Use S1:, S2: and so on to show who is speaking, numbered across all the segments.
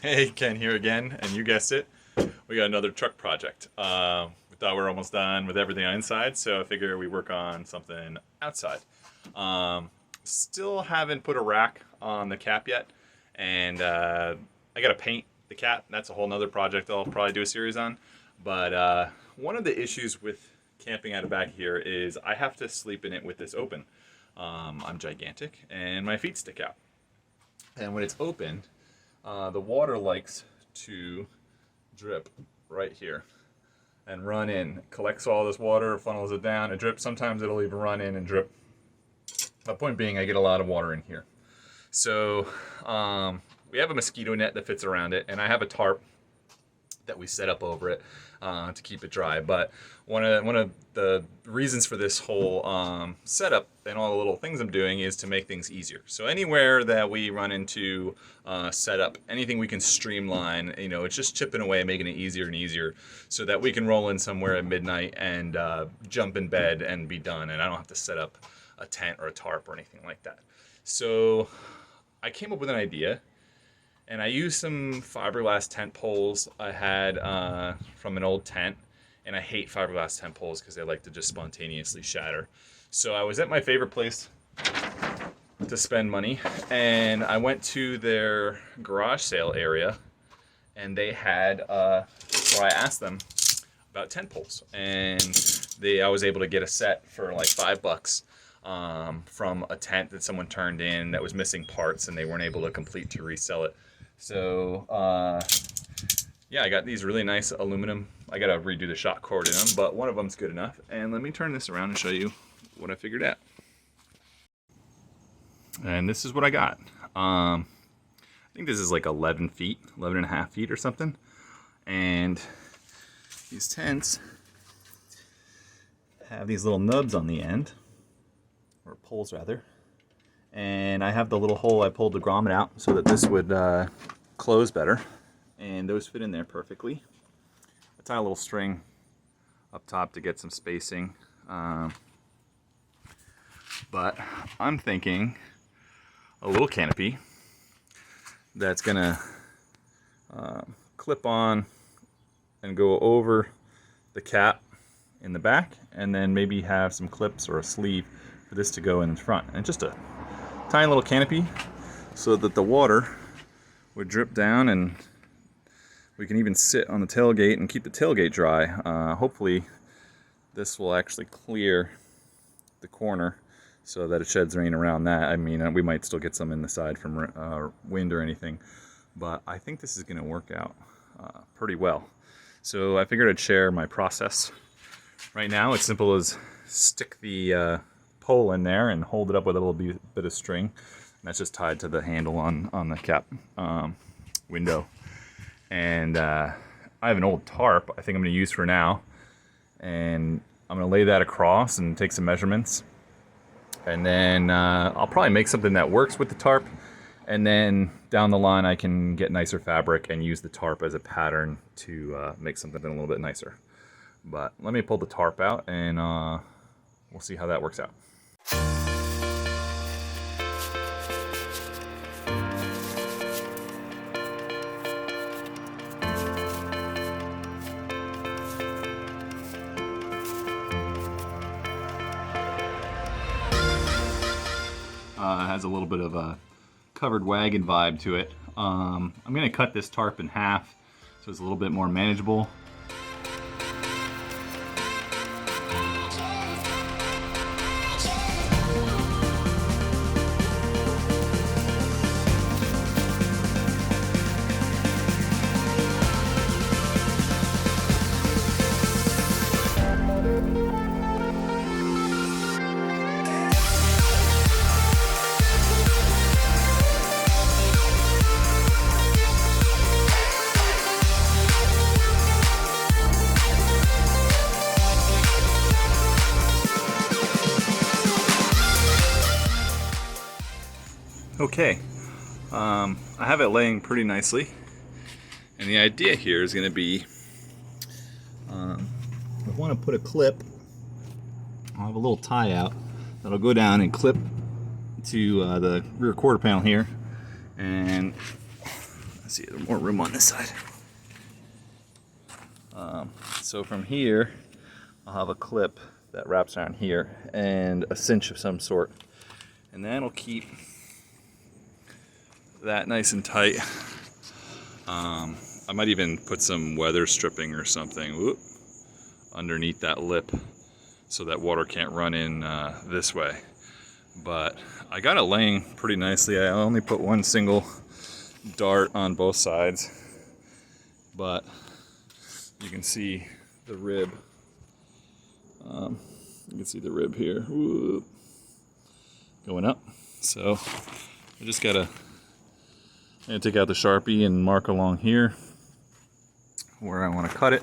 S1: Hey, Ken here again, and you guessed it, we got another truck project. We thought we were almost done with everything inside, so I figure we work on something outside. Still haven't put a rack on the cap yet, and I gotta paint the cap. That's a whole nother project I'll probably do a series on. But one of the issues with camping out of back here is I have to sleep in it with this open. I'm gigantic, and my feet stick out. And when it's open, the water likes to drip right here and run in. It collects all this water, funnels it down, it drips. Sometimes it'll even run in and drip. The point being, I get a lot of water in here. So we have a mosquito net that fits around it, and I have a tarp that we set up over it to keep it dry. But one of the reasons for this whole setup and all the little things I'm doing is to make things easier. So anywhere that we run into setup, anything we can streamline, it's just chipping away, making it easier and easier, so that we can roll in somewhere at midnight and jump in bed and be done, and I don't have to set up a tent or a tarp or anything like that. So I came up with an idea. And I used some fiberglass tent poles I had from an old tent. And I hate fiberglass tent poles because they like to just spontaneously shatter. So I was at my favorite place to spend money. And I went to their garage sale area. And they had, or I asked them about tent poles. And I was able to get a set for like $5. From a tent that someone turned in that was missing parts and they weren't able to complete to resell it. So yeah, I got these really nice aluminum. I gotta redo the shot cord in them, but one of them's good enough. And let me turn this around and show you what I figured out. And this is what I got. I think this is like 11 feet, 11 and a half feet or something. And these tents have these little nubs on the end, or poles rather, and I have the little hole I pulled the grommet out so that this would close better, and those fit in there perfectly. I tie a little string up top to get some spacing, but I'm thinking a little canopy that's gonna clip on and go over the cap in the back, and then maybe have some clips or a sleeve for this to go in front, and just a tiny little canopy so that the water would drip down, and we can even sit on the tailgate and keep the tailgate dry. Hopefully this will actually clear the corner so that it sheds rain around that. I mean, we might still get some in the side from wind or anything, but I think this is going to work out pretty well. So I figured I'd share my process. Right now it's simple as stick the pole in there and hold it up with a little bit of string. And that's just tied to the handle on the cap window. And I have an old tarp I think I'm going to use for now. And I'm going to lay that across and take some measurements. And then I'll probably make something that works with the tarp. And then down the line I can get nicer fabric and use the tarp as a pattern to make something a little bit nicer. But let me pull the tarp out, and we'll see how that works out. It has a little bit of a covered wagon vibe to it. I'm going to cut this tarp in half so it's a little bit more manageable. Okay, I have it laying pretty nicely, and the idea here is going to be, I want to put a clip. I'll have a little tie out that'll go down and clip to the rear quarter panel here, and see, there's more room on this side. So from here, I'll have a clip that wraps around here and a cinch of some sort. And that'll keep that nice and tight. I might even put some weather stripping or something underneath that lip so that water can't run in this way. But I got it laying pretty nicely. I only put one single dart on both sides, but you can see the rib. You can see the rib here going up. So I just gotta take out the Sharpie and mark along here where I want to cut it,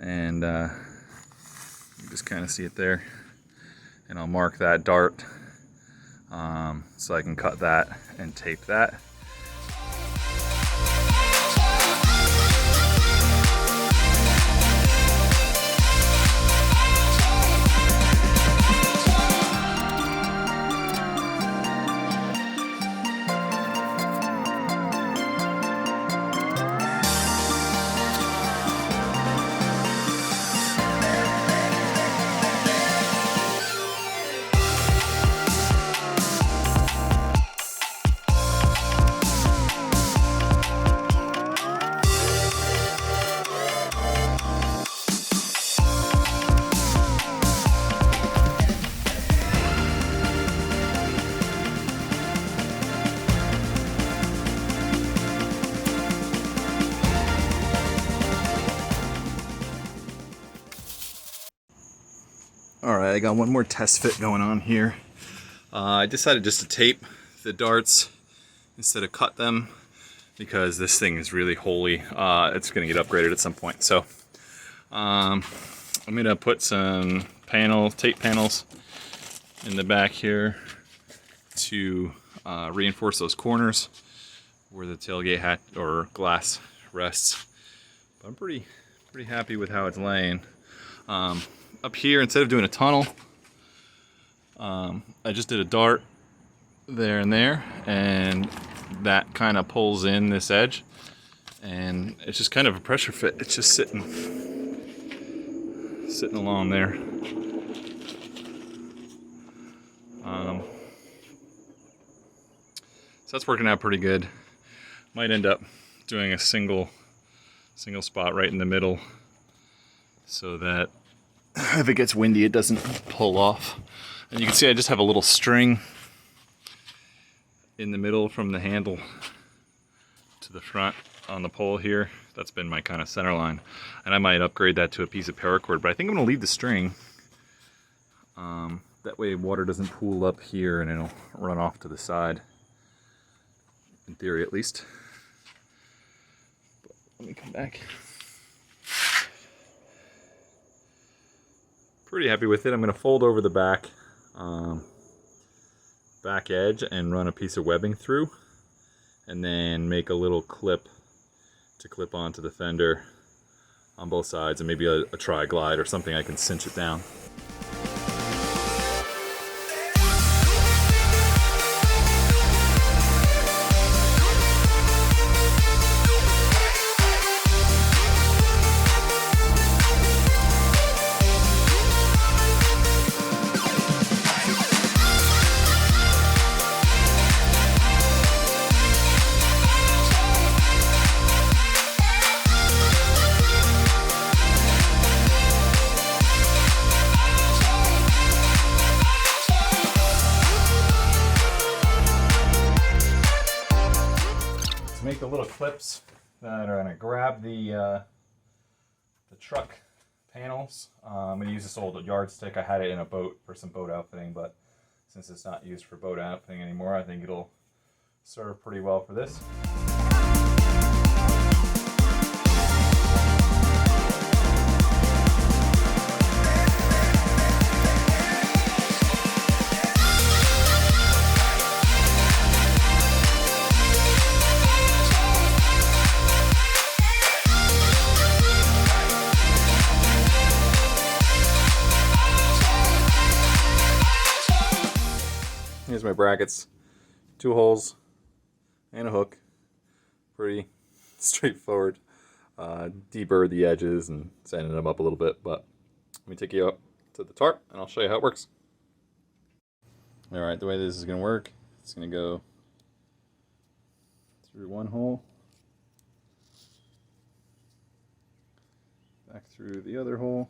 S1: and you just kind of see it there. And I'll mark that dart so I can cut that and tape that. Alright, I got one more test fit going on here. I decided just to tape the darts instead of cut them because this thing is really holy. It's going to get upgraded at some point. So I'm going to put some tape panels in the back here to reinforce those corners where the tailgate hat or glass rests. But I'm pretty happy with how it's laying. Up here, instead of doing a tunnel, I just did a dart there and there, and that kind of pulls in this edge, and it's just kind of a pressure fit. It's just sitting along there. So that's working out pretty good. Might end up doing a single spot right in the middle so that if it gets windy, it doesn't pull off. And you can see I just have a little string in the middle from the handle to the front on the pole here. That's been my kind of center line. And I might upgrade that to a piece of paracord, but I think I'm gonna leave the string. That way water doesn't pool up here and it'll run off to the side. In theory, at least. But let me come back. Pretty happy with it. I'm going to fold over the back edge and run a piece of webbing through, and then make a little clip to clip onto the fender on both sides, and maybe a tri-glide or something I can cinch it down. Make the little clips that are going to grab the truck panels. I'm going to use this old yardstick. I had it in a boat for some boat outfitting, but since it's not used for boat outfitting anymore, I think it'll serve pretty well for this. Here's my brackets, 2 holes and a hook. Pretty straightforward. Deburr the edges and sanding them up a little bit, but let me take you up to the tarp and I'll show you how it works. Alright, the way this is going to work, it's going to go through one hole, back through the other hole,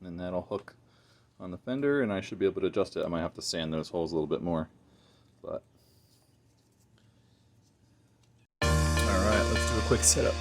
S1: and that'll hook on the fender, and I should be able to adjust it. I might have to sand those holes a little bit more, but alright, let's do a quick setup.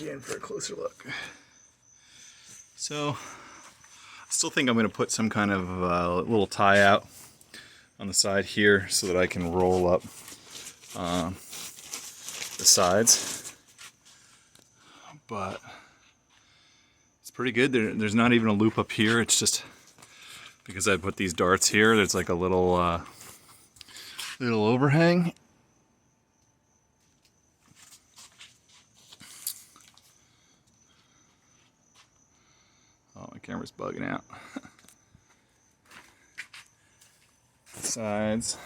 S1: In for a closer look. So I still think I'm going to put some kind of little tie out on the side here so that I can roll up the sides, but it's pretty good. There's not even a loop up here. It's just because I put these darts here, there's like a little little overhang. Oh, my camera's bugging out. Sides.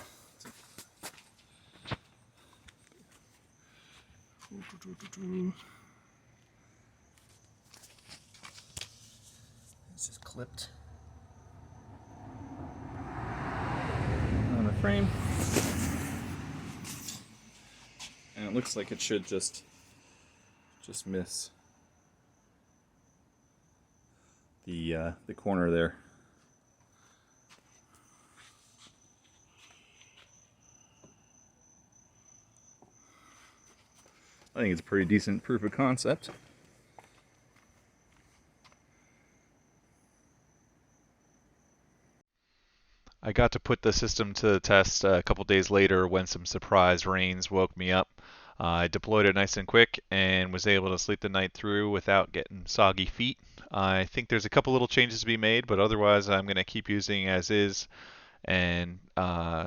S1: This is clipped on the frame, and it looks like it should just miss the corner there. I think it's a pretty decent proof of concept.
S2: I got to put the system to the test a couple days later when some surprise rains woke me up. I deployed it nice and quick and was able to sleep the night through without getting soggy feet. I think there's a couple little changes to be made, but otherwise I'm going to keep using as is and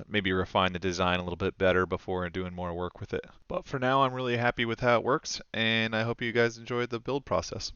S2: maybe refine the design a little bit better before doing more work with it. But for now, I'm really happy with how it works, and I hope you guys enjoyed the build process.